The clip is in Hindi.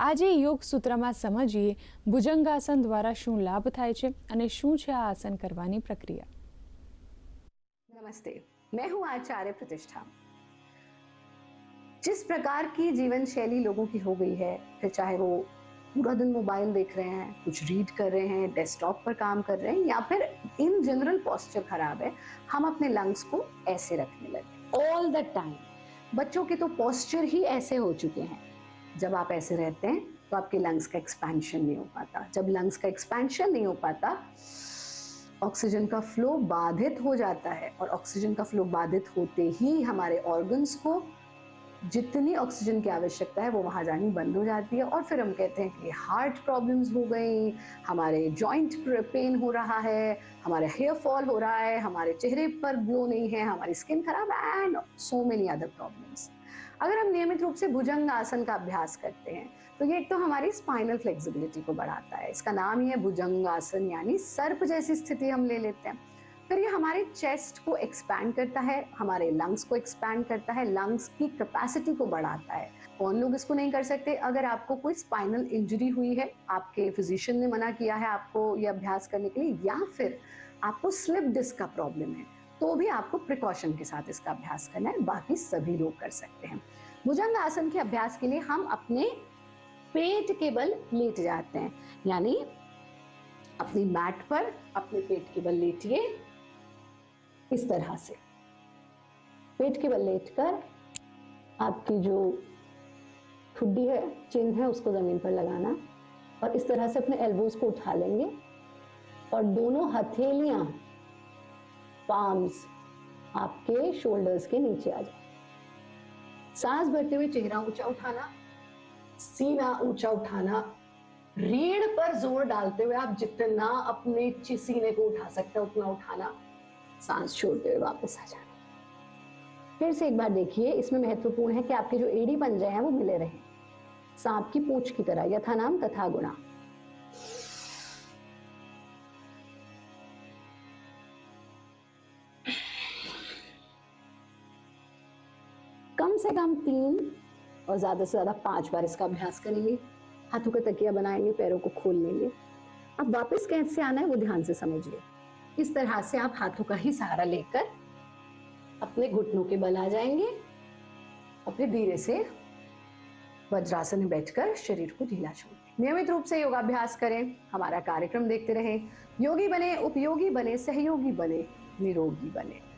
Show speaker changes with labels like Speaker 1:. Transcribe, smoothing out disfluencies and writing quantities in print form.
Speaker 1: આજે યોગ સૂત્રમાં સમજીએ ભુજંગાસન દ્વારા શું લાભ થાય છે અને શું છે આ આસન કરવાની પ્રક્રિયા।
Speaker 2: नमस्ते, मैं हूं आचार्य प्रतिष्ठा। जिस प्रकार की जीवन शैली लोगों की हो गई है, फिर चाहे वो पूरा दिन मोबाइल देख रहे हैं, कुछ रीड कर रहे हैं, डेस्कटॉप पर काम कर रहे हैं, या फिर इन जनरल पोस्चर खराब है, हम अपने लंग्स को ऐसे रखने लगे ऑल द टाइम। बच्चों के तो पोस्चर ही ऐसे हो चुके हैं। जब आप ऐसे रहते हैं तो आपके लंग्स का एक्सपेंशन नहीं हो पाता। जब लंग्स का एक्सपेंशन नहीं हो पाता, ऑक्सीजन का फ्लो बाधित हो जाता है, और ऑक्सीजन का फ्लो बाधित होते ही हमारे ऑर्गन्स को जितनी ऑक्सीजन की आवश्यकता है वो वहाँ जानी बंद हो जाती है, और फिर हम कहते हैं कि हार्ट प्रॉब्लम्स हो गई, हमारे जॉइंट पेन हो रहा है, हमारे हेयर फॉल हो रहा है, हमारे चेहरे पर ग्लो नहीं है, हमारी स्किन खराब, and so many other problems. अगर हम नियमित रूप से भुजंग आसन का अभ्यास करते हैं तो ये एक तो हमारी स्पाइनल फ्लेक्सिबिलिटी को बढ़ाता है। इसका नाम ही है भुजंग आसन, यानी सर्प जैसी स्थिति हम ले लेते हैं। फिर ये हमारे चेस्ट को एक्सपैंड करता है, हमारे लंग्स को एक्सपैंड करता है, लंग्स की कैपेसिटी को बढ़ाता है। कौन लोग इसको नहीं कर सकते? अगर आपको कोई स्पाइनल इंजरी हुई है, आपके फिजिशियन ने मना किया है आपको ये अभ्यास करने के लिए, या फिर आपको स्लिप डिस्क का प्रॉब्लम है, तो भी आपको प्रिकॉशन के साथ इसका अभ्यास करना है। बाकी सभी लोग कर सकते हैं। भुजंग आसन के अभ्यास के लिए हम अपने पेट के बल लेट जाते हैं, यानी अपनी मैट पर अपने पेट के बल लेटिए इस तरह से। पेट के बल लेटकर आपकी जो ठुड्डी है, चिन है, उसको जमीन पर लगाना, और इस तरह से अपने एल्बोज को उठा लेंगे और दोनों हथेलियां, पाम्स आपके शोल्डर्स के नीचे आ जाए। सांस भरते हुए चेहरा ऊंचा उठाना, सीना ऊंचा उठाना, रीढ़ पर जोर डालते हुए आप जितना अपने सीने को उठा सकते हैं उतना उठाना, सांस छोड़ते हुए वापस आ जाना। फिर से एक बार देखिए, इसमें महत्वपूर्ण है कि आपके जो एड़ी पंजे हैं वो मिले रहें, सांप की पूंछ की तरह, यथा नाम तथा गुणा। कम से कम 3 और ज्यादा से ज्यादा 5 बार इसका अभ्यास करेंगे। हाथों का तकिया बनाएंगे, पैरों को खोल लेंगे। अब वापस कैसे आना है वो ध्यान से समझिए। इस तरह से आप हाथों का ही सहारा लेकर अपने घुटनों के बल आ जाएंगे, और फिर धीरे से वज्रासन में बैठकर शरीर को ढीला छोड़ें। नियमित रूप से योगाभ्यास करें, हमारा कार्यक्रम देखते रहें। योगी बने, उपयोगी बने, सहयोगी बने, निरोगी बने।